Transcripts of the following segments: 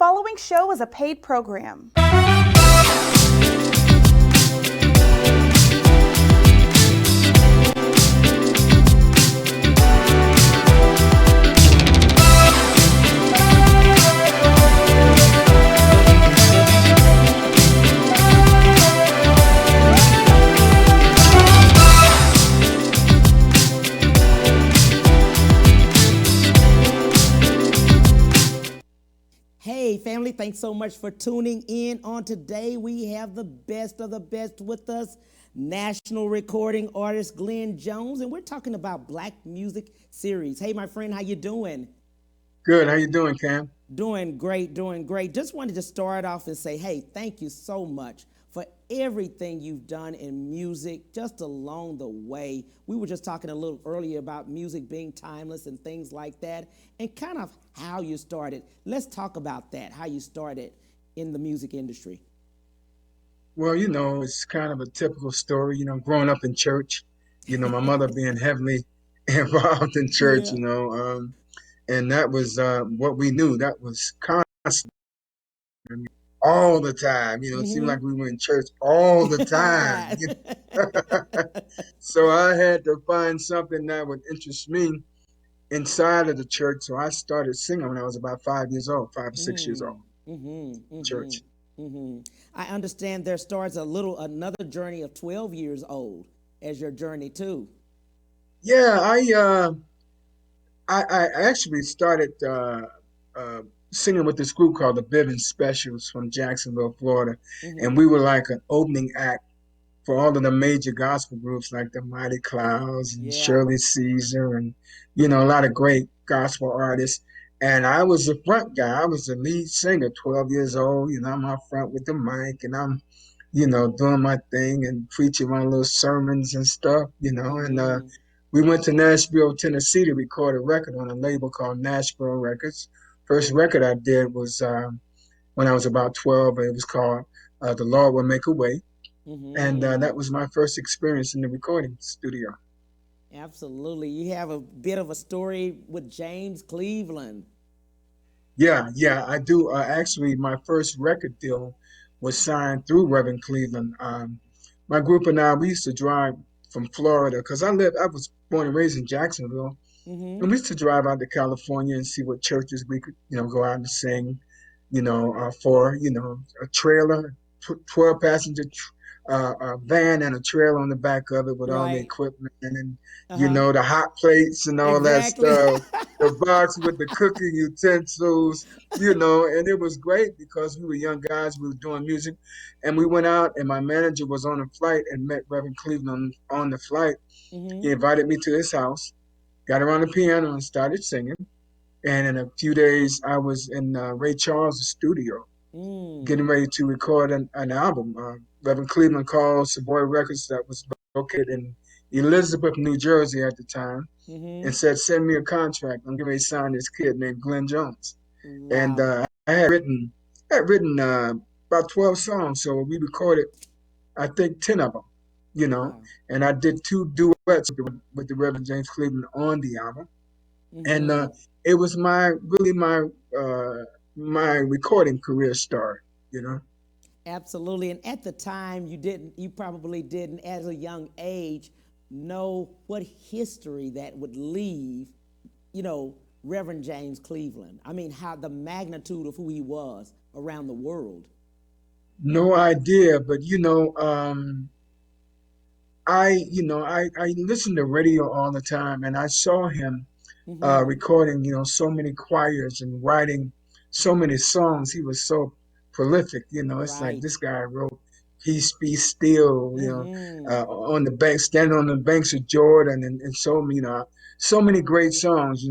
following show is a paid program. Hey family, thanks so much for tuning in on today. We have the best of the best with us, national recording artist Glenn Jones, and we're talking about Black Music Series. Hey my friend, how you doing? Good. How you doing, Cam? Doing great, doing great. Just wanted to start off and say, hey, thank you so much for everything you've done in music just along the way. We were just talking a little earlier about music being timeless and things like that, and kind of how you started. Let's talk about that, how you started in the music industry. Well, it's kind of a typical story, growing up in church, my mother being heavily involved in church, Yeah. and that was what we knew. That was constant all the time. It seemed like we were in church all the time. Right. So I had to find something that would interest me inside of the church. So I started singing when I was about 5 years old, 5 or 6 years old, church. I understand there starts another journey of 12 years old as your journey too. Yeah, I actually started uh, singing with this group called the Bivens Specials from Jacksonville, Florida, and we were like an opening act for all of the major gospel groups like the Mighty Clouds and Yeah. Shirley Caesar and a lot of great gospel artists. And I was the front guy. I was the lead singer, 12 years old. I'm out front with the mic and I'm doing my thing and preaching my little sermons and stuff, and we went to Nashville, Tennessee to record a record on a label called Nashville Records. First record I did was when I was about 12. It was called The Lord Will Make a Way. And that was my first experience in the recording studio. Absolutely. You have a bit of a story with James Cleveland. Yeah, I do. Actually, my first record deal was signed through Reverend Cleveland. My group and I, we used to drive from Florida because I was born and raised in Jacksonville. And we used to drive out to California and see what churches we could, go out and sing, for, a trailer, 12 passenger a van and a trailer on the back of it with all the Right. equipment and, Uh-huh. the hot plates and all that Exactly. stuff, the box with the cooking utensils, and it was great because we were young guys, we were doing music, and we went out and my manager was on a flight and met Reverend Cleveland on the flight. He invited me to his house, got her on the piano and started singing. And in a few days, I was in Ray Charles' studio getting ready to record an album. Reverend Cleveland called Savoy Records that was located in Elizabeth, New Jersey at the time, and said, "Send me a contract. I'm getting ready to sign this kid named Glenn Jones." And Wow. I had written about 12 songs, so we recorded, I think, 10 of them, Wow. and I did two duets with the Reverend James Cleveland on the album. And it was uh, my recording career start. Absolutely. And at the time, you probably didn't, as a young age, know what history that would leave, you know, Reverend James Cleveland. I mean, how the magnitude of who he was around the world. No idea, but I listened to radio all the time, and I saw him recording, so many choirs and writing so many songs. He was so prolific. It's like Right. this guy wrote "Peace Be Still," on the bank, standing on the banks of Jordan, and so many great songs.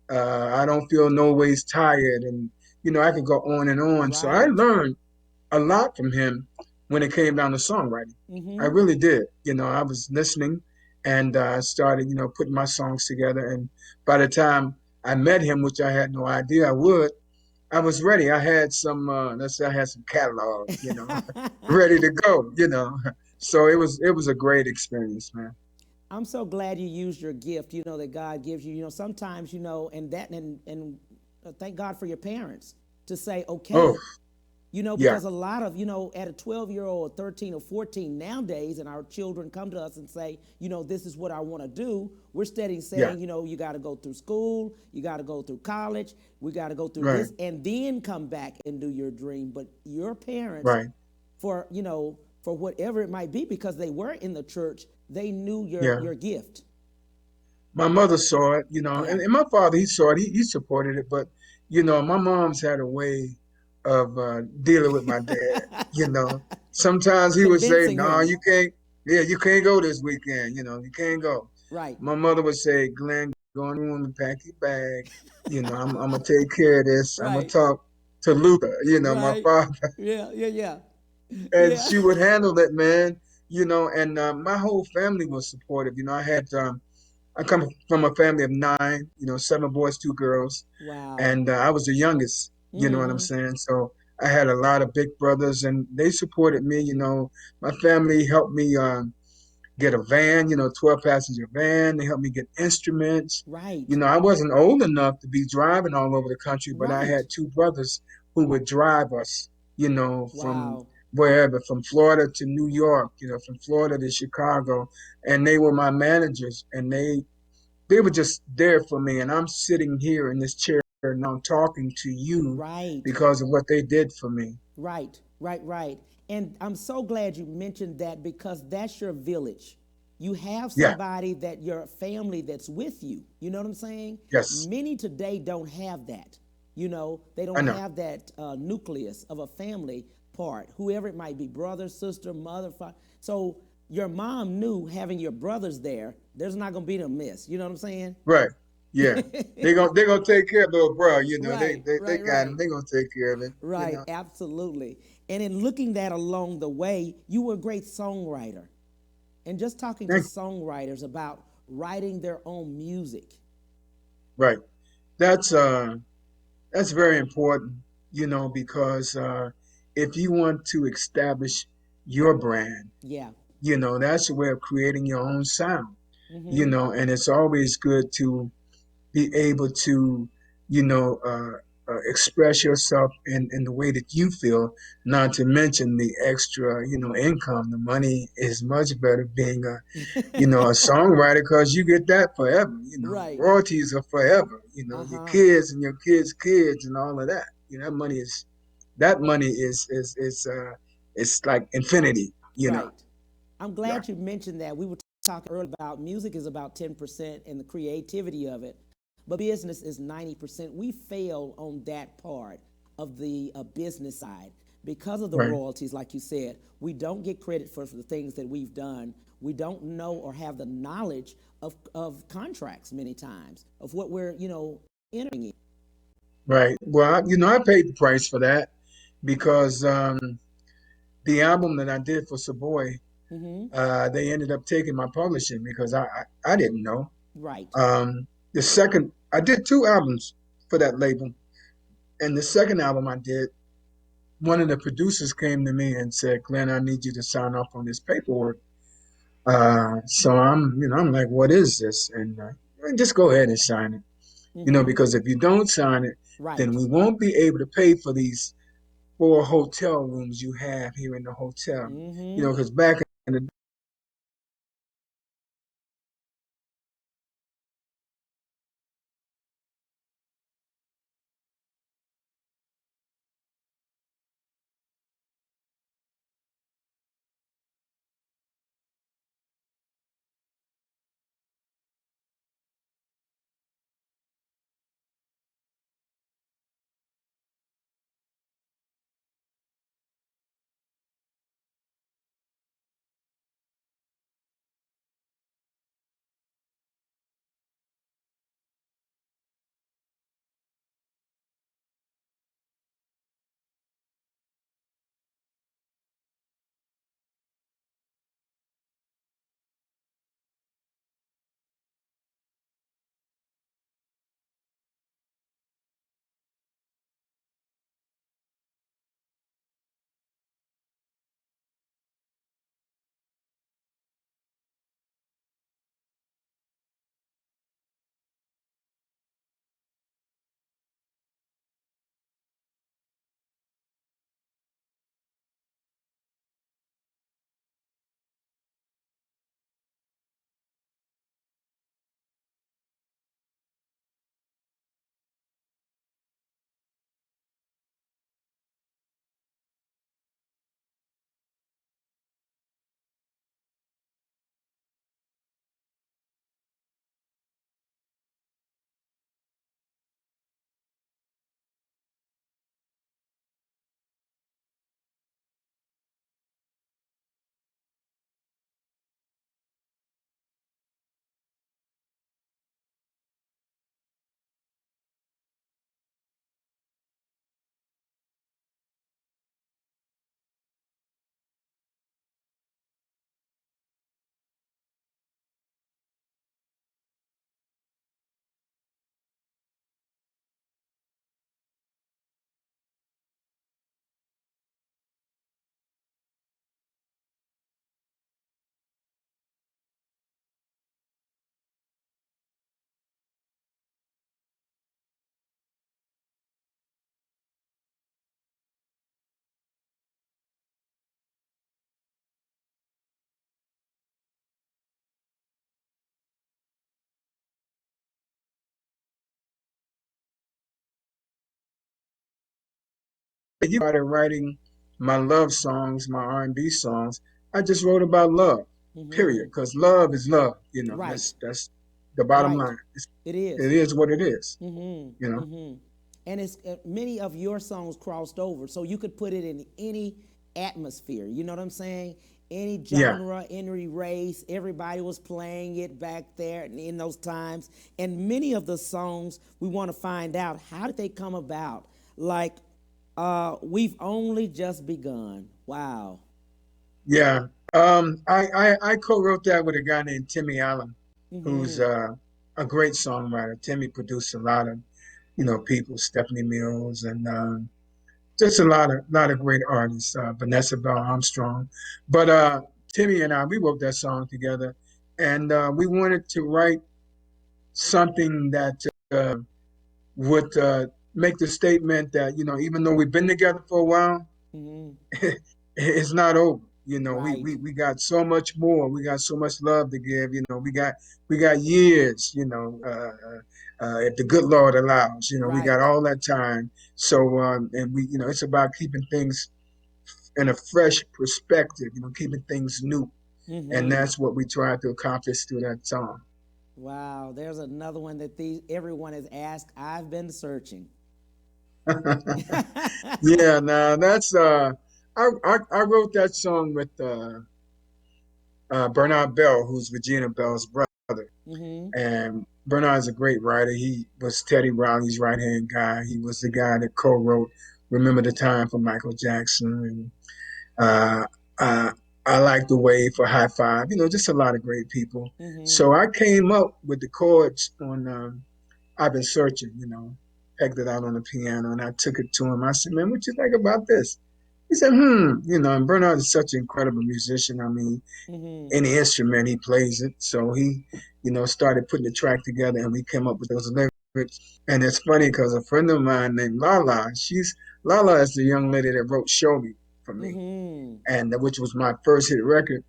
I don't feel no ways tired, and I could go on and on. So I Right. learned a lot from him when it came down to songwriting. I really did. I was listening and started, putting my songs together. And by the time I met him, which I had no idea I would, I was ready. I had let's say I had some catalog, ready to go. So it was a great experience, man. I'm so glad you used your gift, that God gives you. Sometimes, and thank God for your parents. to say, Oh, okay, you know, yeah, because a lot of, you know, at a 12-year-old or 13 or 14 nowadays, and our children come to us and say, you know, this is what I want to do, we're steady yeah, saying, you know, you got to go through school, you got to go through college, we got to go through right, this, and then come back and do your dream. But your parents, right, for, you know, for whatever it might be, because they were in the church, they knew yeah. your gift. My mother saw it, Yeah. and my father, he saw it, he supported it, but, my mom's had a way of dealing with my dad. Sometimes he would say, Convincing no, him. you can't, yeah, you can't go this weekend, you can't go. Right. My mother would say, Glenn, go in the room and pack your bag. I'm going to take care of this. I'm going to Right. talk to Luca, my Right. father. Yeah. Yeah. Yeah. And Yeah. she would handle it, man. And my whole family was supportive. I come from a family of nine, seven boys, two girls, Wow. and I was the youngest. You know what I'm Mm-hmm. saying? So I had a lot of big brothers, and they supported me. My family helped me get a van, 12-passenger van. They helped me get instruments. Right. I wasn't old enough to be driving all over the country, but I Right. had two brothers who would drive us, from Wow. wherever, from Florida to New York, from Florida to Chicago, and they were my managers, and they were just there for me. And I'm sitting here in this chair now talking to you Right. because of what they did for me. Right. Right. Right. And I'm so glad you mentioned that because that's your village. You have Yeah, somebody that your family that's with you. You know what I'm saying? yes, Many today don't have that. You know, they I don't know. have that nucleus of a family part, whoever it might be, brother, sister, mother, father. So your mom knew having your brothers there, there's not going to be no miss. You know what I'm saying? Right. Yeah. They're gonna take care of little bro, They Right, they, they right, got him. right. They're gonna take care of it. Right, absolutely. And in looking that along the way, you were a great songwriter. And just talking to Thank songwriters about writing their own music. Right. That's that's very important, because if you want to establish your brand, Yeah. that's a way of creating your own sound. Mm-hmm. And it's always good to be able to, express yourself in the way that you feel, not to mention the extra, income. The money is much better being a songwriter because you get that forever. Right. Royalties are forever. Your Uh-huh. kids and your kids' kids and all of that. That money is it's like infinity. Right. I'm Yeah. glad you mentioned that. We were talking earlier about music is about 10% and the creativity of it, but business is 90%. We fail on that part of the business side because of the Right. royalties, like you said. We don't get credit for the things that we've done. We don't know or have the knowledge of contracts many times, of what we're, entering in. Right. Well, I paid the price for that because the album that I did for Savoy, Mm-hmm. they ended up taking my publishing because I didn't know. Right. The second, I did two albums for that label, and the second album I did, one of the producers came to me and said, "Glenn, I need you to sign off on this paperwork." So I'm like, "What is this?" And just go ahead and sign it, Mm-hmm. because if you don't sign it, then Right. we won't be able to pay for these 4 hotel rooms you have here in the hotel. Mm-hmm. Because back in the you started writing my love songs, my R&B songs. I just wrote about love, period. Mm-hmm. Because love is love. You know, Right. that's the bottom Right. line. It It is. is what it is. You Mm-hmm. know. Mm-hmm. And it's many of your songs crossed over, so you could put it in any atmosphere. You know what I'm saying? Any Yeah. genre, any race, everybody was playing it back there in those times. And many of the songs we want to find out how did they come about? Like, we've only just begun. Wow. Yeah. I co-wrote that with a guy named Timmy Allen, who's Mm-hmm. a great songwriter. Timmy produced a lot of, people, Stephanie Mills, and just a lot of great artists, Vanessa Bell Armstrong. But Timmy and I, we wrote that song together, and we wanted to write something that would make the statement that even though we've been together for a while, Mm-hmm. it's not over. Right. We got so much more. We got so much love to give. We got years. If the good Lord allows, we got Right. all that time. So and it's about keeping things in a fresh perspective. Keeping things new, and Mm-hmm. that's what we try to accomplish through that song. Wow. There's another one that everyone has asked. I've been searching. Yeah, now that's I wrote that song with Bernard Bell, who's Regina Bell's brother. Mm-hmm. And Bernard's a great writer. He was Teddy Riley's right hand guy. He was the guy that co-wrote "Remember the Time" for Michael Jackson, and uh, uh, I Like the Way for High Five. Just a lot of great people. Mm-hmm. So I came up with the chords on "I've Been Searching." Pegged it out on the piano, and I took it to him. I said, "Man, what you think about this?" He said, "Hmm." And Bernard is such an incredible musician. I mean, Mm-hmm. any instrument, he plays it. So he, started putting the track together and we came up with those lyrics. And it's funny because a friend of mine named Lala is the young lady that wrote Show Me for me, Mm-hmm. and which was my first hit record.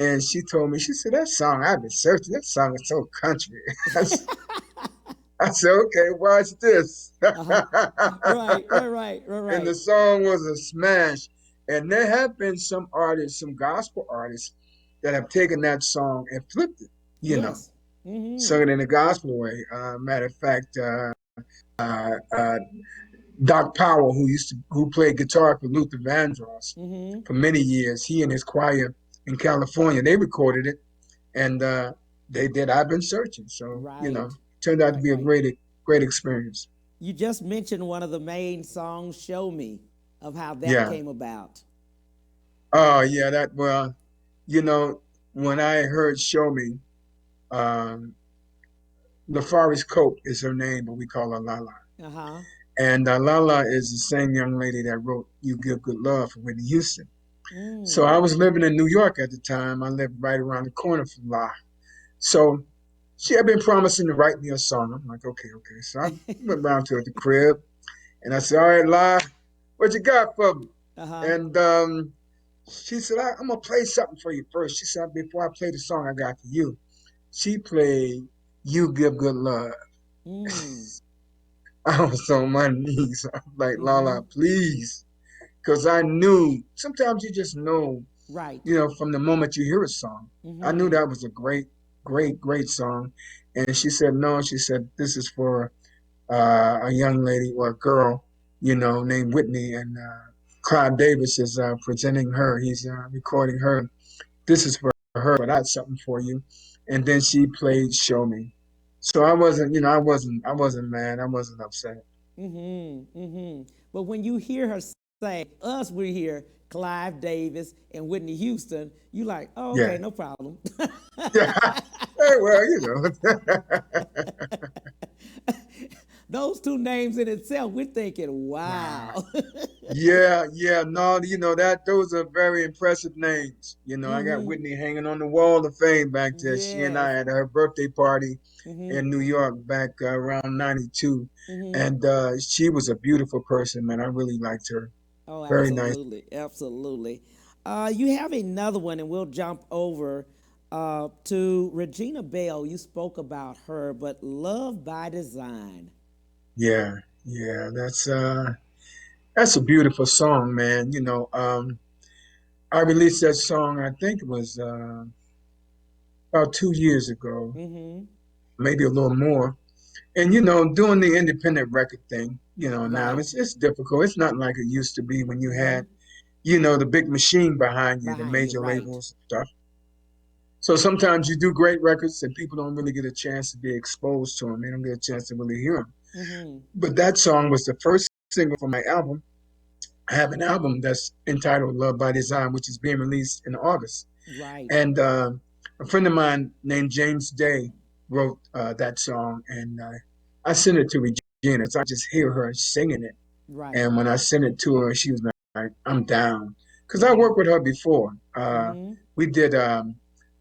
And she told me, she said, that song, I've been searching, that song is so country. I said, okay, watch this. Uh-huh. Right, right, right, right, And the right. song was a smash. And there have been some artists, some gospel artists, that have taken that song and flipped it, you know, Yes. Mm-hmm. sung it in a gospel way. Matter of fact, uh, uh, Doc Powell, who played guitar for Luther Vandross Mm-hmm. for many years, he and his choir in California, they recorded it, and they did "I've Been Searching." So Right. turned out to Right, be a right. great experience. You just mentioned one of the main songs, Show Me, of how that Yeah. came about. Oh yeah, that well, you know, when I heard "Show Me," um, LaForest Cope is her name, but we call her Lala. Uh-huh. And Lala is the same young lady that wrote "You Give Good Love" for Whitney Houston. So I Mm. was living in New York at the time. I lived right around the corner from La. So she had been promising to write me a song. I'm like, okay, okay. So I went round to the crib and I said, all right, La, what you got for me? Uh-huh. And she said, I'm gonna play something for you first. She said, before I play the song I got for you, she played "You Give Good Love." Mm. I was on my knees. I was like, Mm-hmm. Lala, please. Because I knew sometimes you just know, Right. from the moment you hear a song. I knew Mm-hmm. that was a great song. And she said, no, she said, this is for a young lady or a girl, named Whitney. And Clive Davis is presenting her. He's recording her. This is for her, but I had something for you. And then she played Show Me. So I wasn't mad. I wasn't upset. Mm-hmm. Mm-hmm. But when you hear her say, us, we hear Clive Davis and Whitney Houston, you like, oh, okay, Yeah. no problem. Yeah. Hey, well, Those two names in itself, we're thinking, Wow. wow. Yeah, yeah, no, that those are very impressive names. I got Mm-hmm. Whitney hanging on the wall of fame back there. She and I Yes. had her birthday party Mm-hmm. in New York back around 92. Mm-hmm. And she was a beautiful person, man. I really liked her. Oh, Very nice. absolutely. Absolutely. You have another one, and we'll jump over to Regina Bell. You spoke about her, but Love by Design. Yeah, yeah, That's a beautiful song, man. I released that song, I think it was about 2 years ago, Mm-hmm. maybe a little more. And doing the independent record thing, now Right. it's difficult. It's not like it used to be when you Mm-hmm. had, the big machine behind you, the Behind you, major right. labels and stuff. So sometimes you do great records and people don't really get a chance to be exposed to them. They don't get a chance to really hear them. Mm-hmm. But that song was the first single from my album. I have an album that's entitled Love by Design, which is being released in August. Right. And a friend of mine named James Day wrote that song, and I sent it to Regina. So I just hear her singing it. Right. And when I sent it to her, she was like, I'm down. Because I Mm-hmm. worked with her before. Mm-hmm. We did a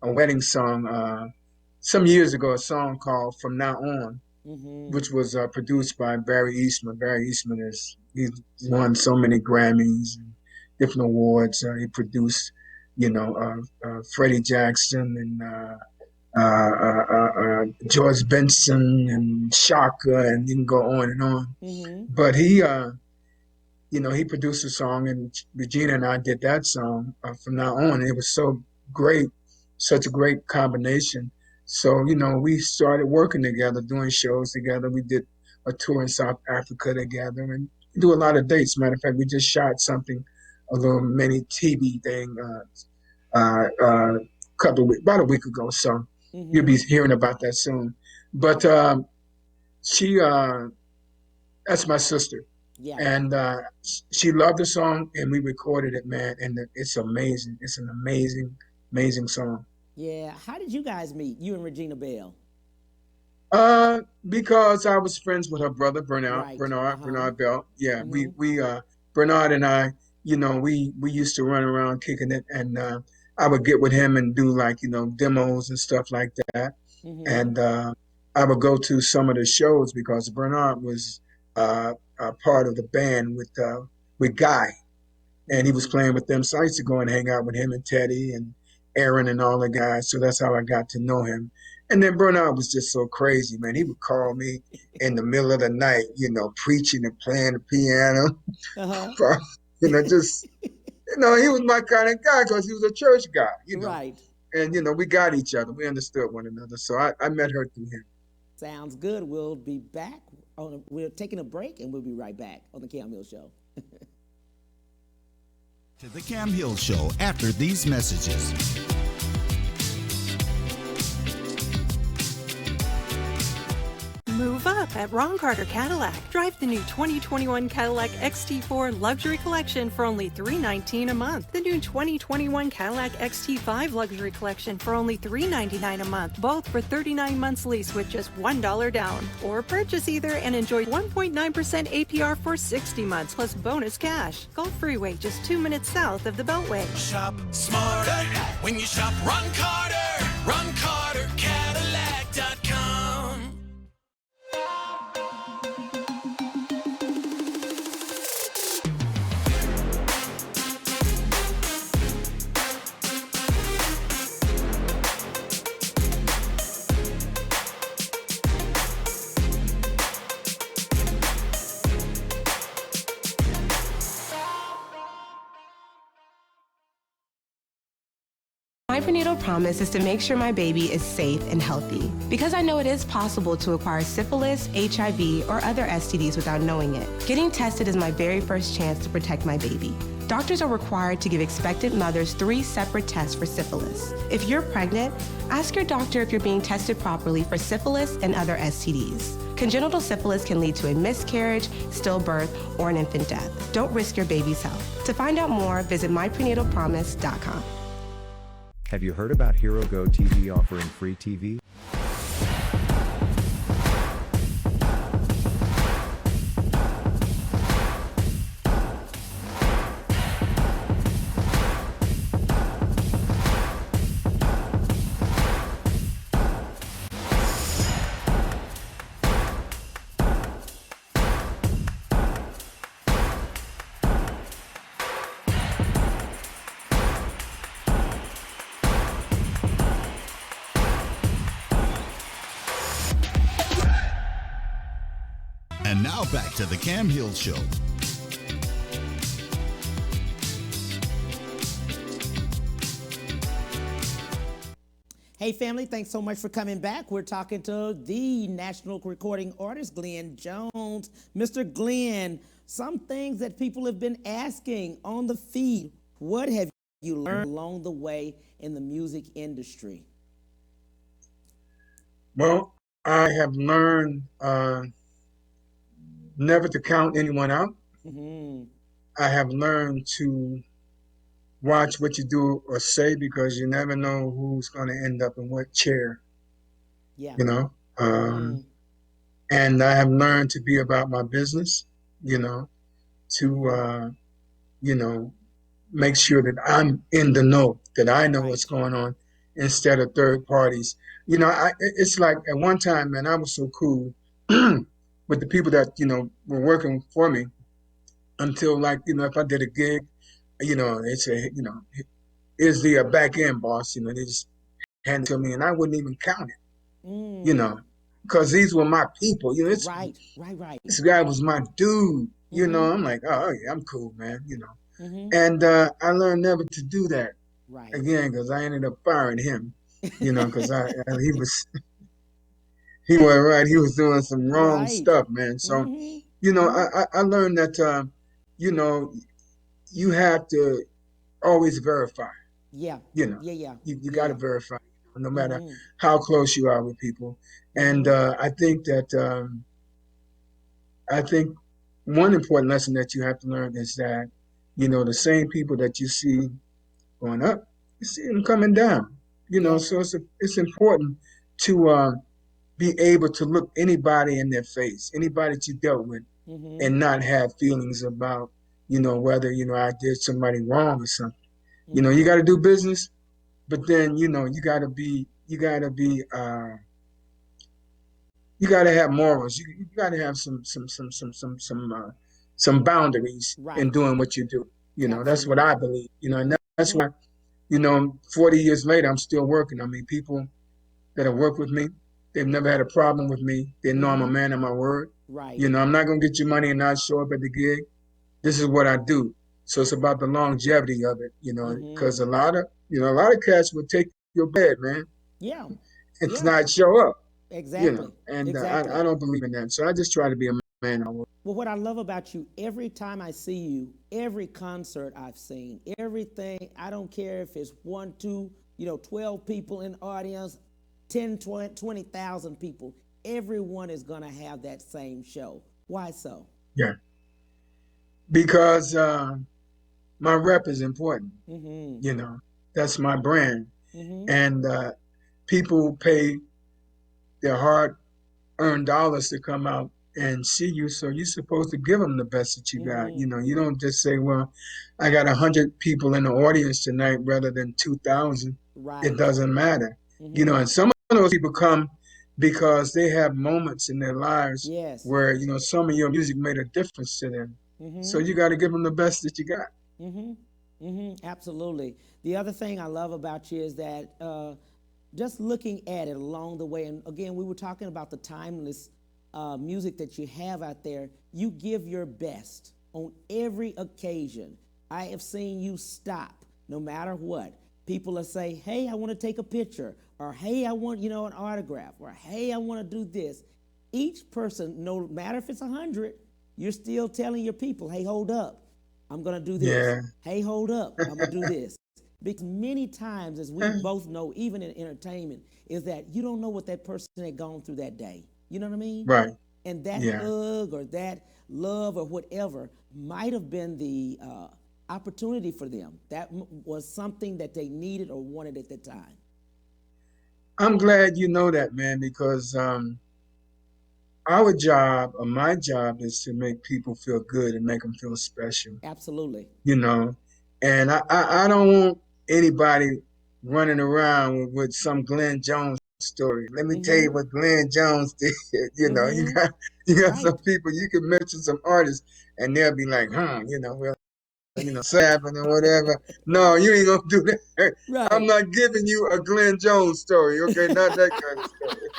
wedding song some years ago, a song called From Now On, Mm-hmm. which was produced by Barry Eastman. Barry Eastman he's won so many Grammys and different awards. He produced, Freddie Jackson and George Benson and Shaka, and you can go on and on. Mm-hmm. But he produced a song, and Regina and I did that song from now on. And it was so great, such a great combination. So, we started working together, doing shows together. We did a tour in South Africa together and do a lot of dates. Matter of fact, we just shot something, a little mini TV thing, about a week ago. So you'll Mm-hmm. be hearing about that soon. But she, that's my sister, Yeah. and she loved the song, and we recorded it, man. And it's amazing. It's an amazing, amazing song. Yeah. How did you guys meet? You and Regina Bell. Because I was friends with her brother Bernard, Right. Bernard, Uh-huh. Bernard Bell. Yeah, Mm-hmm. we Bernard and I, we used to run around kicking it, and I would get with him and do like demos and stuff like that, Mm-hmm. and I would go to some of the shows because Bernard was a part of the band with Guy, and he was Mm-hmm. playing with them. So I used to go and hang out with him and Teddy and Aaron and all the guys. So that's how I got to know him. And then Bernard was just so crazy, man. He would call me in the middle of the night, preaching and playing the piano. Uh-huh. Just, he was my kind of guy because he was a church guy. Right. And, we got each other. We understood one another. So I met her through him. Sounds good. We'll be back. We're taking a break, and we'll be right back on the Cam Hill Show. To the Cam Hill Show after these messages. Move up at Ron Carter Cadillac. Drive the new 2021 Cadillac XT4 Luxury Collection for only $319 a month. The new 2021 Cadillac XT5 Luxury Collection for only $399 a month, both for 39 months lease with just $1 down. Or purchase either and enjoy 1.9% APR for 60 months plus bonus cash. Gulf Freeway, just 2 minutes south of the Beltway. Shop smarter when you shop Ron Carter. Ron Carter Cadillac.com. My prenatal promise is to make sure my baby is safe and healthy because I know it is possible to acquire syphilis, HIV, or other STDs without knowing it. Getting tested is my very first chance to protect my baby. Doctors are required to give expectant mothers 3 separate tests for syphilis. If you're pregnant, ask your doctor if you're being tested properly for syphilis and other STDs. Congenital syphilis can lead to a miscarriage, stillbirth, or an infant death. Don't risk your baby's health. To find out more, visit myprenatalpromise.com. Have you heard about Hero Go TV offering free TV? And now back to the Cam Hill Show. Hey, family, thanks so much for coming back. We're talking to the national recording artist, Glenn Jones. Mr. Glenn, some things that people have been asking on the feed. What have you learned along the way in the music industry? Well, I have learned never to count anyone out. Mm-hmm. I have learned to watch what you do or say because you never know who's going to end up in what chair, Yeah. you know. Mm-hmm. And I have learned to be about my business, you know, to, you know, make sure that I'm in the know, that I know what's Right. going on instead of third parties. You know, it's like at one time, man, I was so cool with the people that, you know, were working for me until like, you know, if I did a gig, you know, they say, you know, is the back end boss, you know, they just hand it to me and I wouldn't even count it, you know, Mm. because these were my people. You know, Right. Right. this guy was my dude, you Mm-hmm. know. I'm like, oh, yeah, I'm cool, man, you know. Mm-hmm. And I learned never to do that Right. again because I ended up firing him, you know, because he was right, he was doing some wrong Right. stuff, man. So, Mm-hmm. you know, Mm-hmm. I learned that, you know, you have to always verify. Yeah. You know, Yeah. Yeah. you Yeah. got to Yeah. verify, no matter Mm-hmm. how close you are with people. And Mm-hmm. I think that I think one important lesson that you have to learn is that you know the same people that you see going up, you see them coming down. You know, Yeah. so it's important to be able to look anybody in their face, anybody that you dealt with, Mm-hmm. and not have feelings about you know whether you know I did somebody wrong or something. You know, you Mm-hmm. got to do business, but then you know you got to have morals. You got to have some boundaries in Right. doing what you do. You know, that's what Absolutely. I believe. You know, and that's Mm-hmm. why you know 40 years later I'm still working. I mean, people that have worked with me, they've never had a problem with me. They know I'm a Mm-hmm. man of my word. Right. You know, I'm not gonna get your money and not show up at the gig. This is what I do. So it's about the longevity of it. You know, because Mm-hmm. a lot of cats will take your bed, man. Yeah. It's Yeah. not show up. You know, Exactly. and I Exactly. don't believe in that. So I just try to be a man. Well, what I love about you, every time I see you, every concert I've seen, everything, I don't care if it's one, two, 12 people in the audience, 10, 20,000 people, everyone is going to have that same show. Why so? Yeah, because my rep is important. Mm-hmm. You know, that's my brand, Mm-hmm. and people pay their hard-earned dollars to come out and see you. So you're supposed to give them the best that you got. Mm-hmm. You know, you don't just say, "Well, I got 100 people in the audience tonight rather than 2,000." It Right. doesn't matter. You Mm-hmm. know, and some of those people come because they have moments in their lives Yes. where you know some of your music made a difference to them. So Mm-hmm. you got to give them the best that you got. Mm-hmm. Mm-hmm. Absolutely. The other thing I love about you is that just looking at it along the way, and again, we were talking about the timeless music that you have out there. You give your best on every occasion. I have seen you stop no matter what. People will say, "Hey, I want to take a picture," or "Hey, I want an autograph," or "Hey, I want to do this." Each person, no matter if it's 100, you're still telling your people, "Hey, hold up. I'm going to do this. Yeah. Hey, hold up. I'm going to do this." Because many times, as we both know, even in entertainment, is that you don't know what that person had gone through that day. You know what I mean? Right. And that Yeah. hug or that love or whatever might have been the opportunity for them. That was something that they needed or wanted at the time. I'm glad you know that, man, because our job or my job is to make people feel good and make them feel special, Absolutely. you know. And I don't want anybody running around with some Glenn Jones story. Let me tell you Mm-hmm. what Glenn Jones did. You know, Mm-hmm. you got some Right. people you can mention some artists and they'll be like, you know, well, you know, Sabin or whatever. No, you ain't gonna do that. I'm Right. not giving you a Glenn Jones story, okay? Not that kind of story.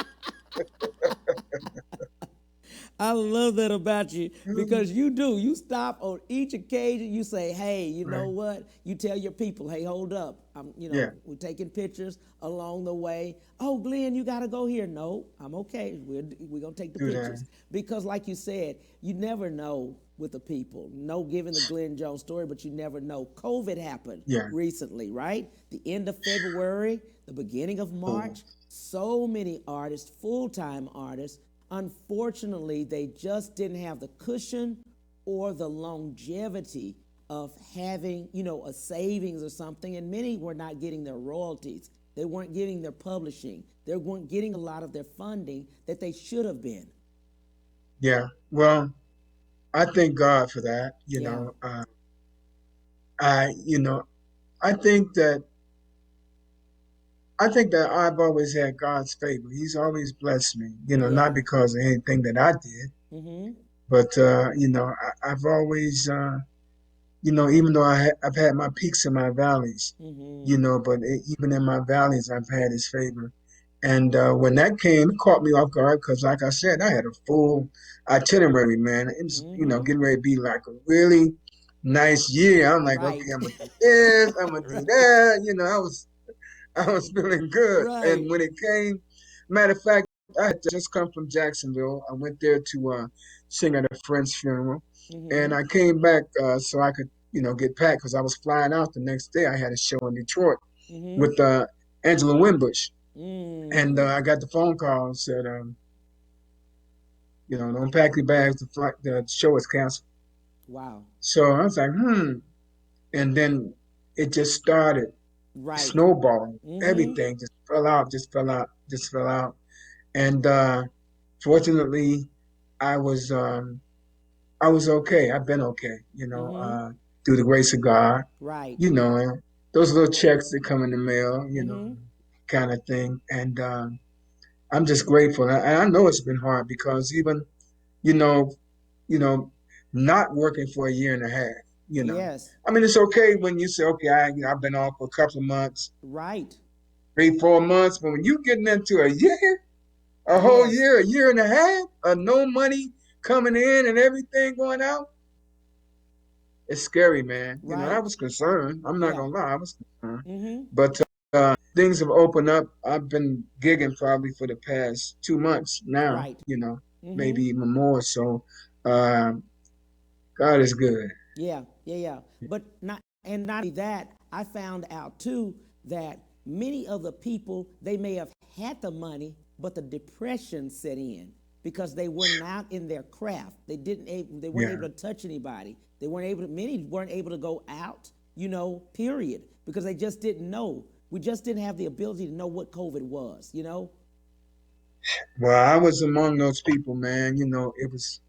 I love that about you because you do. You stop on each occasion. You say, "Hey, you know Right. what?" You tell your people, "Hey, hold up. Yeah. We're taking pictures along the way. Oh, Glenn, you got to go here. No, I'm okay. We're gonna take the Do that. pictures because, like you said, you never know with the people. No, giving the Glenn Jones story, but you never know. COVID happened Yeah. recently, right? The end of February, the beginning of March. So many artists, full-time artists. Unfortunately, they just didn't have the cushion or the longevity of having, a savings or something, and many were not getting their royalties. They weren't getting their publishing. They weren't getting a lot of their funding that they should have been. Yeah. Well, I thank God for that. Yeah. I, you know, I think that I've always had God's favor. He's always blessed me, Yeah. not because of anything that I did, Mm-hmm. but I've always, even though I've had my peaks and my valleys, Mm-hmm. but even in my valleys, I've had His favor. And when that came, it caught me off guard because, like I said, I had a full itinerary, man. It was, Mm-hmm. getting ready to be like a really nice year. I'm like, Right. okay, I'm gonna do this, I'm gonna do that. I was feeling good. Right. And when it came, matter of fact, I had just come from Jacksonville. I went there to sing at a friend's funeral. Mm-hmm. And I came back so I could, get packed because I was flying out the next day. I had a show in Detroit Mm-hmm. with Angela Winbush. And Mm. I got the phone call and said, don't pack your bags. The show is canceled. Wow. So I was like, And then it just started Right. snowballing. Mm-hmm. Everything just fell out, just fell out, just fell out. And fortunately, I was um, I was okay. I've been okay, Mm-hmm. through the grace of God. Right. Those little checks that come in the mail, Mm-hmm. kind of thing. And I'm just grateful. And I know it's been hard because even, you know, you know, not working for a year and a half, you know. Yes. I mean, it's okay when you say, okay, I've been off for a couple of months, Right. 3, 4 months, but when you getting into a year, a whole Yes. year, a year and a half, of no money coming in and everything going out, it's scary, man. I Right. was concerned. I'm not Yeah. gonna lie, I was concerned. Mm-hmm. But things have opened up. I've been gigging probably for the past 2 months now, Right. Mm-hmm. maybe even more. So um, God is good. Yeah, yeah, yeah. But not only that, I found out too that many of the people they may have had the money, but the depression set in because they were not in their craft. They weren't Yeah. able to touch anybody. Many weren't able to go out, period, because they just didn't know. We just didn't have the ability to know what COVID was. Well, I was among those people, man. It was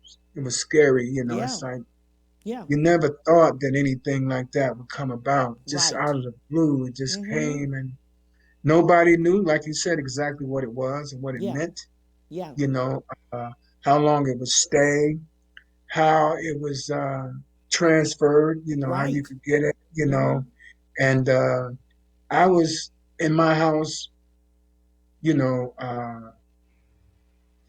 scary. Yeah, It's like yeah, you never thought that anything like that would come about just right. out of the blue. It just Mm-hmm. came, and nobody knew, like you said, exactly what it was and what it Yeah, meant. yeah, You know, how long it would stay, how it was transferred. How you right. could get it. Mm-hmm. And I was in my house. You know,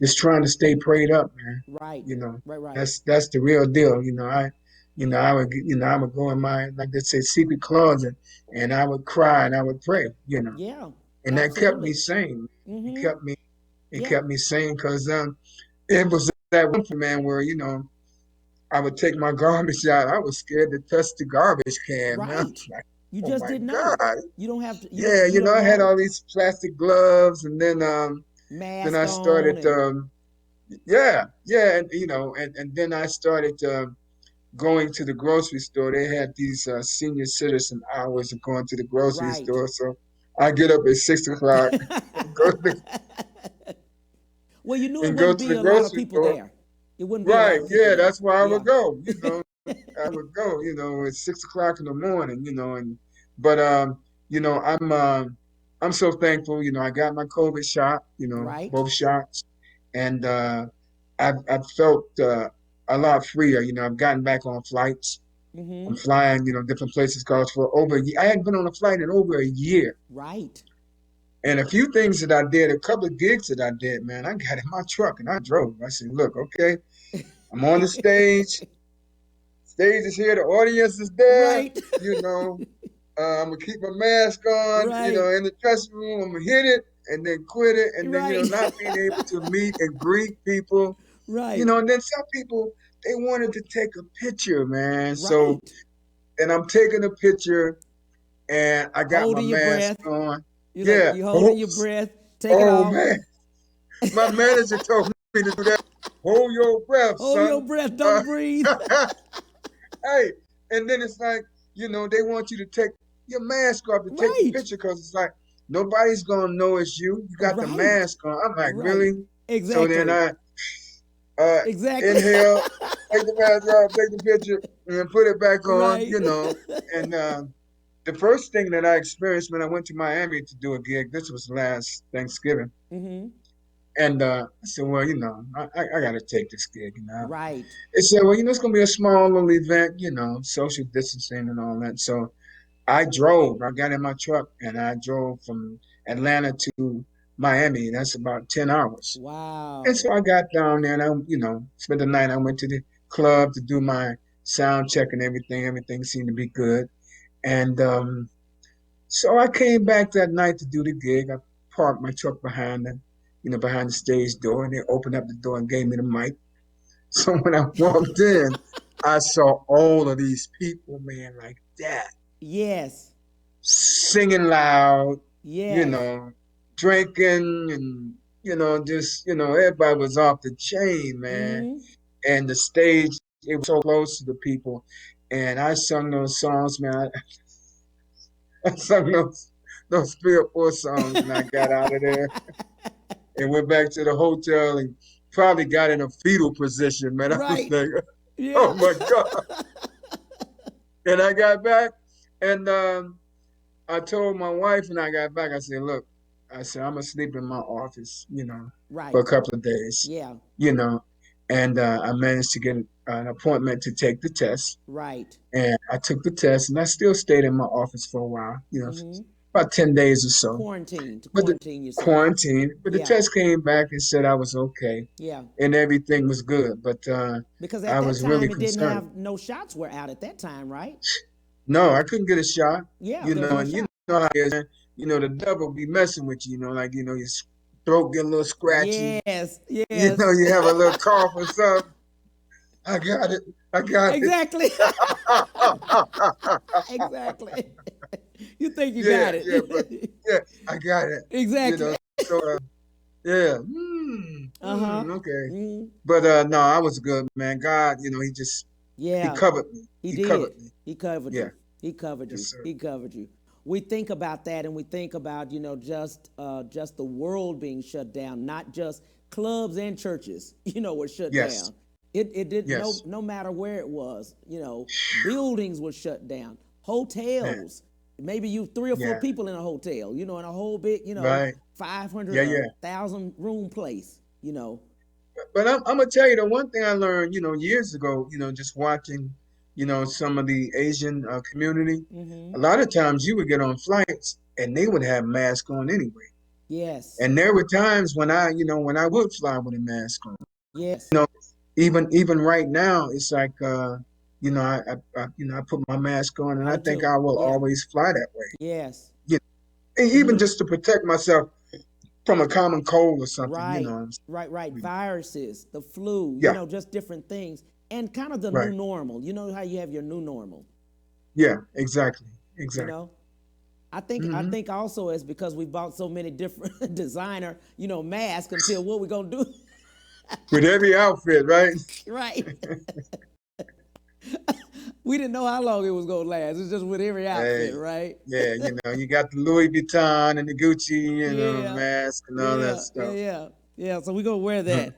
just trying to stay prayed up, man. Right, You know, right, right. that's the real deal. I would go in my, like they say, secret closet, and I would cry and I would pray. Yeah, And that kept me absolutely. sane. It Mm-hmm. kept me, it Yeah, kept me sane because it was that one for man where I would take my garbage out. I was scared to touch the garbage can, man. I right. was like, You oh just my didn't know. God. You don't have to. Yeah, You don't I had know. all these plastic gloves, and then Mask I on started. and Yeah, yeah, and then I started going to the grocery store. They had these senior citizen hours of going to the grocery right. store. So I get up at 6 o'clock and go to the, Well, you knew it and go wouldn't to be the a lot of grocery people store. there. It wouldn't be a lot Right, of people yeah, there. that's where I Yeah. would go. I would go. At 6 o'clock in the morning. And but I'm so thankful. I got my COVID shot. Right. Both shots, and I've felt a lot freer. I've gotten back on flights. I'm Mm-hmm. flying, different places. Cause for over a year, I hadn't been on a flight in over a year. Right. And a few things that I did, a couple of gigs that I did, man, I got in my truck and I drove. I said, look, okay, I'm on the stage. Stage is here. The audience is there. Right. I'm gonna keep my mask on. Right. In the dressing room, I'm gonna hit it and then quit it, and then Right. not being able to meet and greet people. Right. And then some people they wanted to take a picture, man. So, Right. and I'm taking a picture, and I got my Holding your mask breath. on. You're like, Yeah. you holding your breath. Take it Oh off. man, my manager told me to do that. Hold your breath, Hold son. your breath. Don't breathe. Hey, and then it's like, they want you to take your mask off to take the Right. picture because it's like nobody's gonna know it's you. You got the Right. mask on. I'm like, Right. really? So Exactly. then I Exactly. inhale, take the mask off, take the picture, and then put it back on. Right. And the first thing that I experienced when I went to Miami to do a gig, this was last Thanksgiving, Mm-hmm. and I said, well, I got to take this gig. Right. They said, well, it's going to be a small little event, social distancing and all that. So I drove. I got in my truck and I drove from Atlanta to Miami. That's about 10 hours. Wow. And so I got down there and spent the night. I went to the club to do my sound check and everything. Everything seemed to be good. And so I came back that night to do the gig. I parked my truck behind behind the stage door, and they opened up the door and gave me the mic. So when I walked in, I saw all of these people, man, like that, Yes. singing loud, Yes. drinking, and everybody was off the chain, man. Mm-hmm. And the stage, it was so close to the people, and I sung those songs, man. I sung those 3 or 4 songs, and I got out of there and went back to the hotel and probably got in a fetal position, man. I was Right. like, Yeah. oh my God. And I got back and I told my wife when I got back, I said, look, I'm going to sleep in my office, Right. for a couple of days, Yeah. And I managed to get an appointment to take the test. Right. And I took the test and I still stayed in my office for a while, Mm-hmm. about 10 days or so. Quarantine. To But the quarantine yourself. quarantine, but the Yeah. test came back and said I was okay Yeah. and everything was good. But Because I at that was time really it didn't concerned. have no shots were out at that time, right? No, I couldn't get a shot, Yeah, there was no and you shot. know how it is, man. The devil be messing with you, like, your throat get a little scratchy. Yes. Yes. You have a little cough or something. I got it. I got Exactly. it. Exactly. You think you Yeah, got it. yeah, but yeah, I got it. Exactly. So yeah. Uh-huh. Okay. Mm. But no, I was good, man. God, he Yeah. covered me. He He did. covered me. He covered Yeah. you. He covered you. Yes, sir. He covered you. We think about that, and we think about just the world being shut down, not just clubs and churches. Were shut Yes. down. It didn't Yes. no matter where it was. Buildings were shut down. Man. Hotels. Maybe you 3 or 4 Yeah. people in a hotel. In a whole big Right. 500 Yeah, or yeah. 1,000 room place. But I'm gonna tell you the one thing I learned, years ago, just watching, some of the Asian community. Mm-hmm. A lot of times you would get on flights and they would have masks on anyway. Yes. And there were times when I would fly with a mask on. Yes. Even right now, it's like I put my mask on and I Me think too. I will Yeah. always fly that way. Yes. And even Mhm. just to protect myself from a common cold or something, Right. Right. Viruses, the flu, Yeah, just different things. And kind of the new right. normal. You know how you have your new normal, Yeah, exactly. you Exactly. know? I Hmm. think also it's because we bought so many different designer, masks until what we gonna do? With every outfit, right? Right. We didn't know how long it was gonna last. It's just with every Hey, outfit, right? yeah, you got the Louis Vuitton and the Gucci, Yeah. mask and all that Yeah. stuff. Yeah. So we're gonna wear that.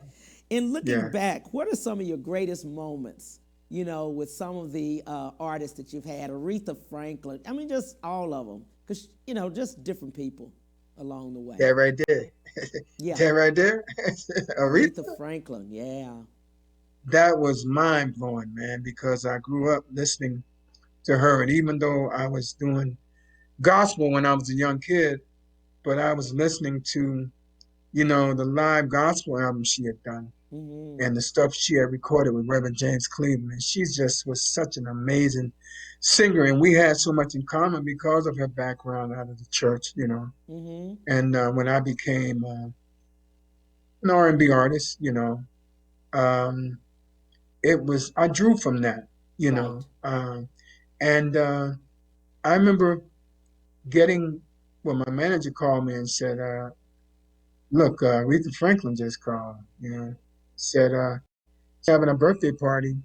In looking Yeah. back, what are some of your greatest moments, with some of the artists that you've had? Aretha Franklin, I mean, just all of them. Because, just different people along the way. That right there. Yeah. That right there. Aretha. Aretha Franklin, yeah. That was mind blowing, man, because I grew up listening to her. And even though I was doing gospel when I was a young kid, but I was listening to, the live gospel album she had done. and the stuff she had recorded with Reverend James Cleveland. She just was such an amazing singer, and we had so much in common because of her background out of the church, you know. And when I became an R&B artist, you know, I drew from that, you know. And I remember my manager called me and said, look, Aretha Franklin just called, you know, said, she's having a birthday party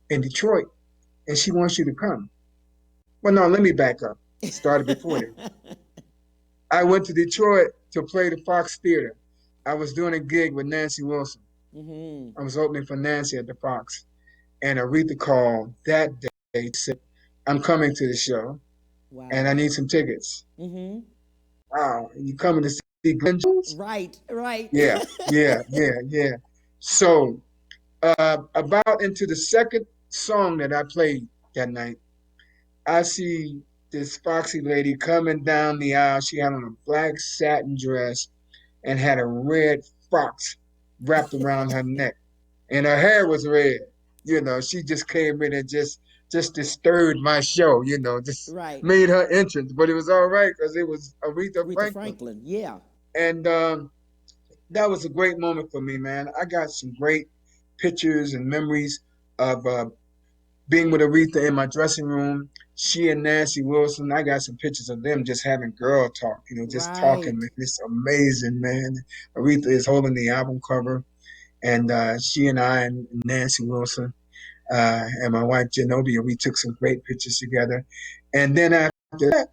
in Detroit and she wants you to come. Well, no, let me back up. It started before that. I went to Detroit to play the Fox Theater. I was doing a gig with Nancy Wilson. I was opening for Nancy at the Fox. And Aretha called that day, said, I'm coming to the show and I need some tickets. Wow, you coming to see Glenn Jones? Right. Yeah. So about into the second song that I played that night, I see this foxy lady coming down the aisle. She had on a black satin dress and had a red fox wrapped around her neck. And her hair was red. You know, she just came in and just disturbed my show, you know, just made her entrance. But it was all right because it was Aretha Franklin. Yeah. And that was a great moment for me, man. I got some great pictures and memories of being with Aretha in my dressing room. She and Nancy Wilson, I got some pictures of them just having girl talk, you know, just talking. Man. It's amazing, man. Aretha is holding the album cover. And she and I and Nancy Wilson and my wife Genovia, we took some great pictures together. And then after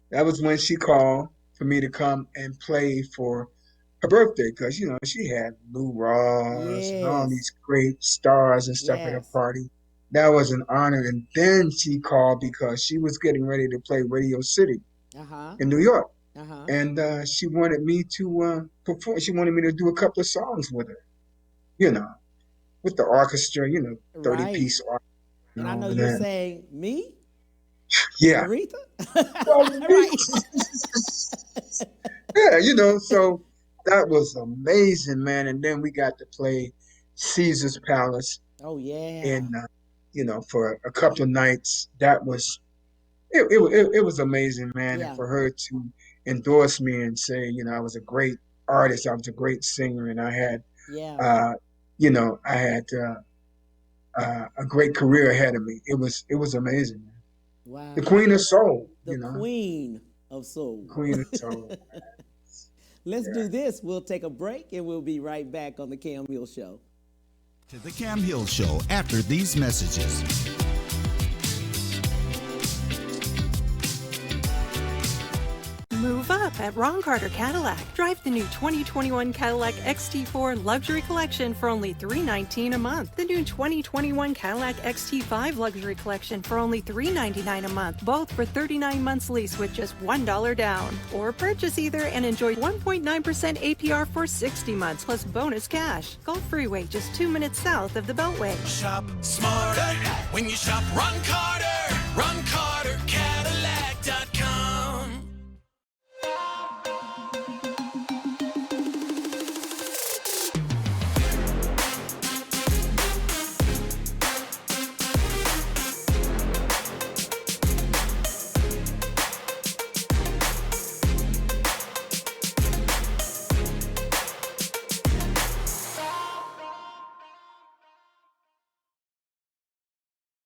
that was when she called for me to come and play for her birthday because, you know, she had Lou Rawls and all these great stars and stuff at her party. That was an honor. And then she called because she was getting ready to play Radio City in New York. And she wanted me to perform. She wanted me to do a couple of songs with her, you know, with the orchestra, you know, 30-piece orchestra. And I know you're saying, me? Yeah. Aretha? Yeah, you know, so that was amazing, man. And then we got to play Caesar's Palace. Oh, yeah. And, you know, for a couple of nights, that was, it was amazing, man. Yeah. And for her to endorse me and say, you know, I was a great artist, I was a great singer, and I had, you know, I had a great career ahead of me. It was amazing, man. Wow. The Queen of Soul. The Queen of Soul. Queen of Soul. Let's do this. We'll take a break and we'll be right back on the Cam Hill Show. To the Cam Hill Show after these messages. Move up at Ron Carter Cadillac. Drive the new 2021 Cadillac XT4 Luxury Collection for only $319 a month. The new 2021 Cadillac XT5 Luxury Collection for only $399 a month. Both for 39 months lease with just $1 down. Or purchase either and enjoy 1.9% APR for 60 months plus bonus cash. Gulf Freeway, just 2 minutes south of the Beltway. Shop smarter when you shop Ron Carter. Ron Carter Cadillac.com.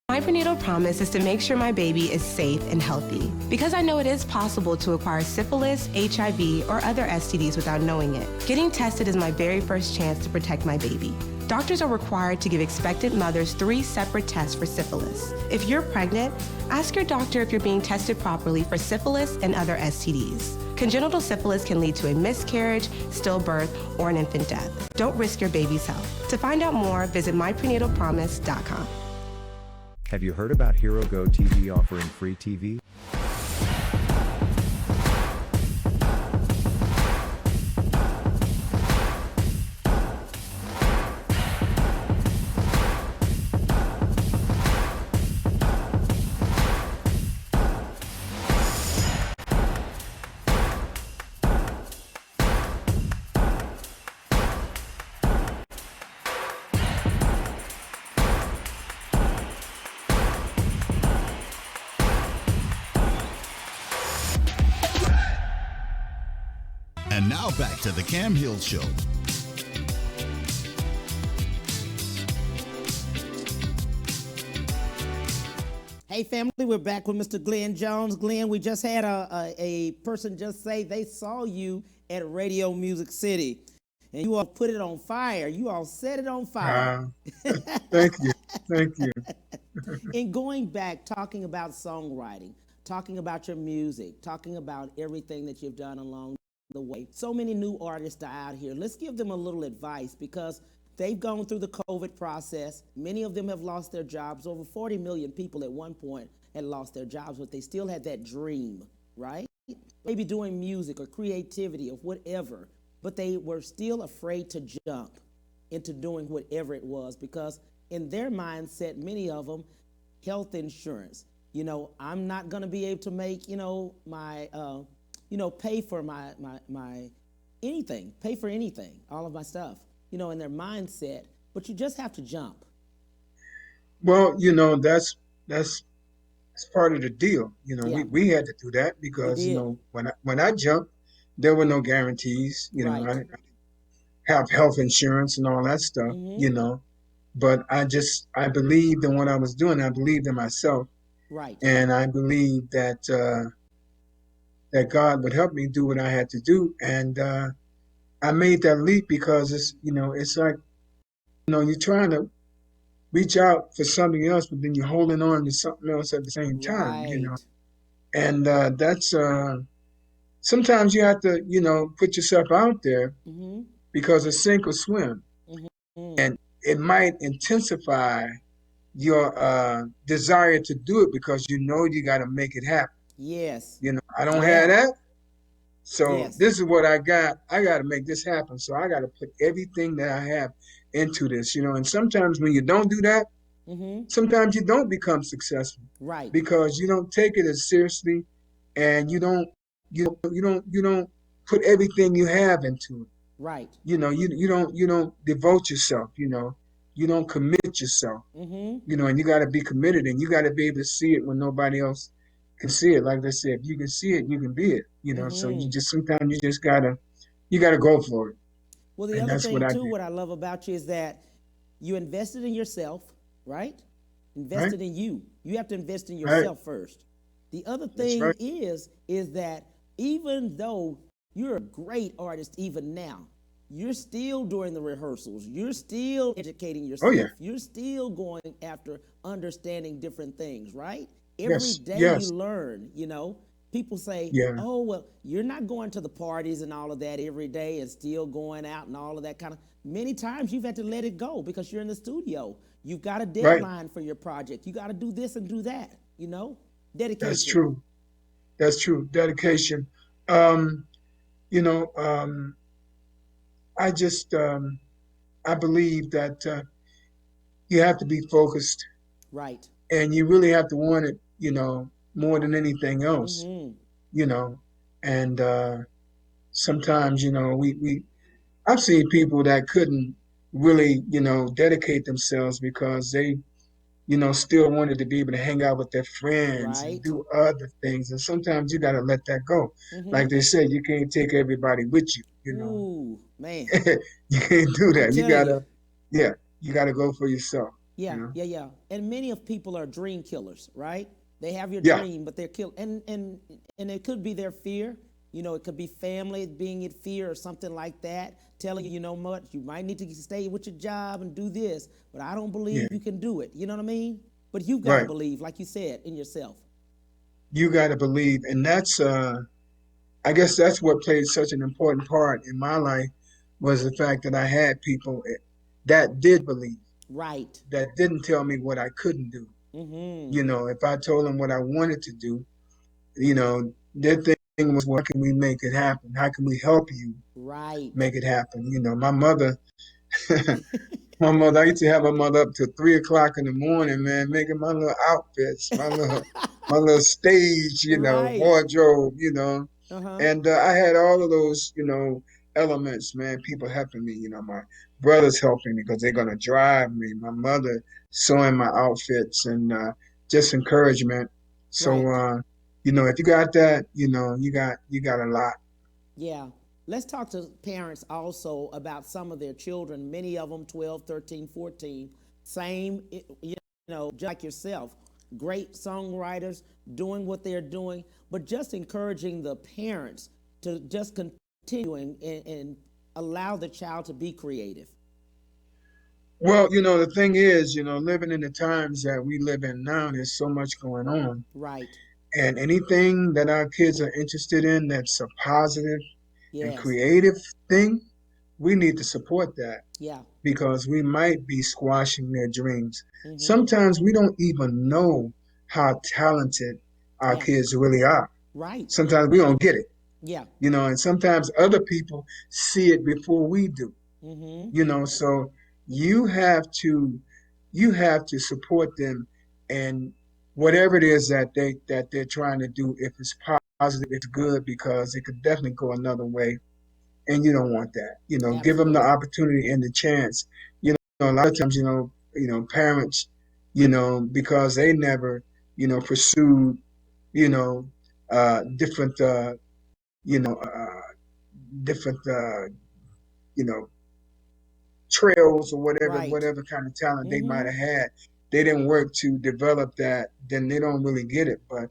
My prenatal promise is to make sure my baby is safe and healthy because I know it is possible to acquire syphilis, HIV, or other STDs without knowing it. Getting tested is my very first chance to protect my baby. Doctors are required to give expectant mothers 3 separate tests for syphilis. If you're pregnant, ask your doctor if you're being tested properly for syphilis and other STDs. Congenital syphilis can lead to a miscarriage, stillbirth, or an infant death. Don't risk your baby's health. To find out more, visit myprenatalpromise.com. Have you heard about Hero Go TV offering free TV? And now back to the Cam Hill Show. Hey family, we're back with Mr. Glenn Jones. Glenn, we just had a person just say they saw you at Radio Music City, and you all put it on fire. You all set it on fire. Thank you. Thank you. And going back, talking about songwriting, talking about your music, talking about everything that you've done along the way. So many new artists are out here. Let's give them a little advice because they've gone through the COVID process. Many of them have lost their jobs. Over 40 million people at one point had lost their jobs, but they still had that dream, right? Maybe doing music or creativity or whatever, but they were still afraid to jump into doing whatever it was because in their mindset, many of them, health insurance. You know, I'm not going to be able to make, my, pay for my anything, pay for anything, all of my stuff, in their mindset, but you just have to jump. Well, that's part of the deal. Yeah. We had to do that because, We did. when I jumped, there were no guarantees. I Right. didn't have health insurance and all that stuff, but I believed in what I was doing. I believed in myself. Right. And I believed that that God would help me do what I had to do. And I made that leap because it's like, you're trying to reach out for something else, but then you're holding on to something else at the same time, Right. And that's sometimes you have to, put yourself out there Mm-hmm. because it's sink or swim. Mm-hmm. And it might intensify your desire to do it because you got to make it happen. Yes. I don't Yeah. have that. So Yes. this is what I got. I got to make this happen. So I got to put everything that I have into this, And sometimes when you don't do that, Mm-hmm. sometimes you don't become successful Right. because you don't take it as seriously, and you don't put everything you have into it. Right. You don't devote yourself. You don't commit yourself. Mm-hmm. And you got to be committed, and you got to be able to see it when nobody else can see it. Like they said, if you can see it, you can be it. So sometimes you just gotta go for it. Well, the And other that's thing what I too, did. what I love about you is that you invested in yourself, right? Invested in you. You have to invest in yourself first. The other thing right. is that even though you're a great artist even now, you're still doing the rehearsals. You're still educating yourself. Oh, yeah. You're still going after understanding different things, right? Every Yes, day yes. you learn, People say, Yeah. oh, well, you're not going to the parties and all of that every day and still going out and all of that kind of. Many times you've had to let it go because you're in the studio. You've got a deadline for your project. You got to do this and do that, Dedication. That's true. That's true. Dedication. Um, I just I believe that you have to be focused, Right. and you really have to want it, more than anything else, Mm-hmm. And sometimes, I've seen people that couldn't really, dedicate themselves because they, still wanted to be able to hang out with their friends and Right. do other things. And sometimes you got to let that go. Mm-hmm. Like they said, you can't take everybody with you, Ooh, man. You can't do that. I'm You telling gotta, yeah, you gotta go for yourself. Yeah, yeah. And many of people are dream killers, right? They have your Yeah. dream, but they're killed. And it could be their fear. It could be family being in fear or something like that, telling you, much, you might need to stay with your job and do this, but I don't believe Yeah. you can do it. You know what I mean? But you've got to Right. believe, like you said, in yourself. You gotta believe, and that's I guess that's what played such an important part in my life was the fact that I had people that did believe, Right. that didn't tell me what I couldn't do. Mm-hmm. If I told them what I wanted to do, their thing was, well, how can we make it happen? How can we help you Right. make it happen? My mother, I used to have my mother up till 3 o'clock in the morning, man, making my little outfits, my little stage, Right. wardrobe, Uh-huh. and I had all of those, elements, man, people helping me, my brothers helping me because they're gonna drive me, my mother sewing my outfits and just encouragement. So Right. if you got that, you got a lot. Yeah. let's talk to parents also about some of their children, many of them 12, 13, 14, same, you know, just like yourself, great songwriters doing what they're doing, but just encouraging the parents to just continue and allow the child to be creative. Well, the thing is, living in the times that we live in now, there's so much going on. Right. And anything that our kids are interested in that's a positive and Yes. creative thing, we need to support that Yeah. because we might be squashing their dreams. Mm-hmm. Sometimes we don't even know how talented our Yeah. kids really are. Right. Sometimes we don't get it, Yeah. and sometimes other people see it before we do. Mm-hmm. So you have to support them, and whatever it is that they're trying to do, if it's positive, it's good, because it could definitely go another way, and you don't want that. Give them the Absolutely. opportunity and the chance. A lot of times, parents, because they never, pursued, you know, different, you know, different, you know, trails or whatever, Right. whatever kind of talent they might Mm-hmm. have had. They didn't work to develop that, then they don't really get it. But,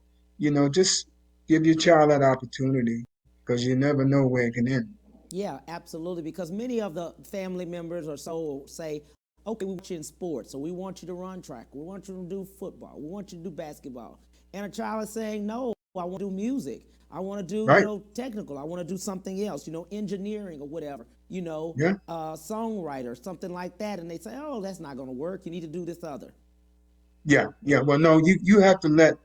just give your child that opportunity, because you never know where it can end. Yeah, absolutely. Because many of the family members or so say, okay, we want you in sports, so we want you to run track, we want you to do football, we want you to do basketball. And a child is saying, no, I want to do music. I want to do, Right. technical. I want to do something else, engineering or whatever, Yeah. songwriter, something like that. And they say, oh, that's not going to work. You need to do this other. Yeah. Yeah. Well, no, you have to let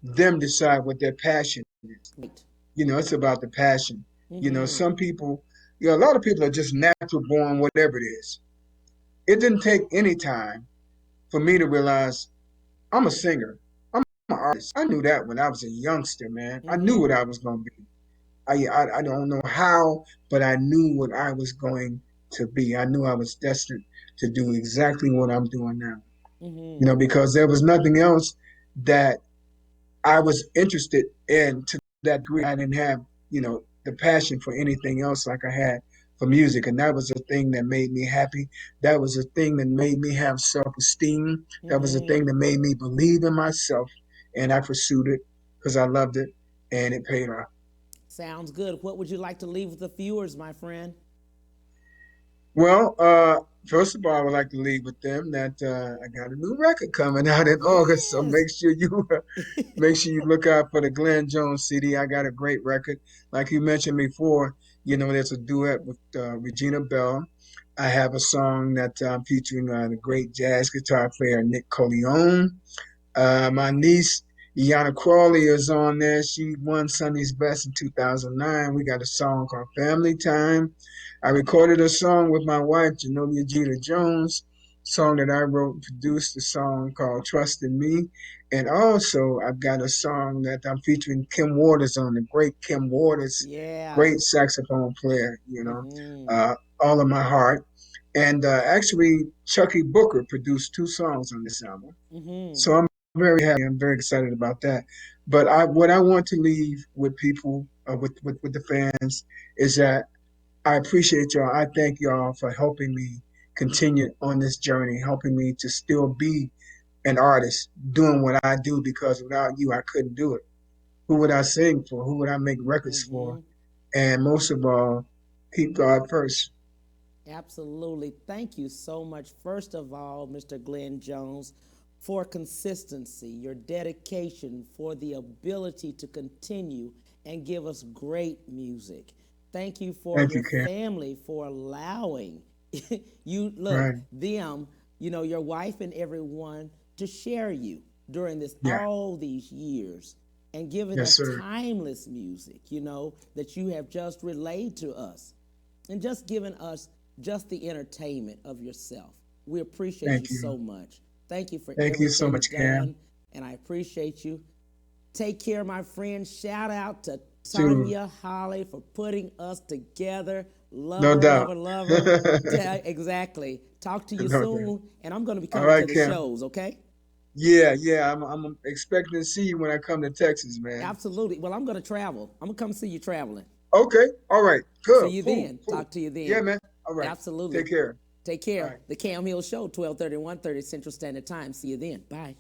them decide what their passion is. Right. It's about the passion. Mm-hmm. Some people, a lot of people are just natural born, whatever it is. It didn't take any time for me to realize I'm a singer. I'm an artist. I knew that when I was a youngster, man. I knew Mm-hmm. what I was going to be. I don't know how, but I knew what I was going to be. I knew I was destined to do exactly what I'm doing now. Mm-hmm. Because there was nothing else that I was interested in to that degree. I didn't have, the passion for anything else like I had for music. And that was the thing that made me happy. That was the thing that made me have self-esteem. That was the thing Mm-hmm. that made me believe in myself. And I pursued it because I loved it, and it paid off. Sounds good. What would you like to leave with the viewers, my friend? Well, first of all, I would like to leave with them that I got a new record coming out in August. So Yes. make sure you look out for the Glenn Jones CD. I got a great record. Like you mentioned before, there's a duet with Regina Bell. I have a song that I'm featuring the great jazz guitar player Nick Coleone. My niece, Iana Crawley, is on there. She won Sunday's Best in 2009. We got a song called Family Time. I recorded a song with my wife, Genolia Jeter Jones, song that I wrote and produced, a song called Trust in Me. And also, I've got a song that I'm featuring Kim Waters on, the great Kim Waters, Yeah. great saxophone player, Mm-hmm. All of My Heart. And actually, Chucky Booker produced 2 songs on this album. Mm-hmm. So I'm very happy. I'm very excited about that. But what I want to leave with people, with the fans, is that I appreciate y'all. I thank y'all for helping me continue on this journey, helping me to still be an artist, doing what I do, because without you, I couldn't do it. Who would I sing for? Who would I make records for? Mm-hmm. And most of all, keep God first. Absolutely. Thank you so much, first of all, Mr. Glenn Jones, for consistency, your dedication, for the ability to continue and give us great music. Thank you for Thank your you, Cam. family for allowing you, look, Right. them, your wife and everyone to share you during this Yeah. all these years and giving Yes, us sir. timeless music, that you have just relayed to us and just given us just the entertainment of yourself. We appreciate Thank you you. so much. Thank you for Thank you everything so much, you've Cam. done, and I appreciate you. Take care, my friend. Shout out to Too. Tanya Holly for putting us together. Love No her, love her, doubt. love her. Yeah, exactly. Talk to you No soon, doubt. and I'm going to be All coming to right, the Cam. shows, okay? Yeah. I'm expecting to see you when I come to Texas, man. Absolutely. Well, I'm going to travel. I'm going to come see you traveling. Okay. All right. Good. See you Cool, then. cool. Talk to you then. Yeah, man. All right. Absolutely. Take care. Take care. All right. The Cam Hill Show, 12:30, 1:30 Central Standard Time. See you then. Bye.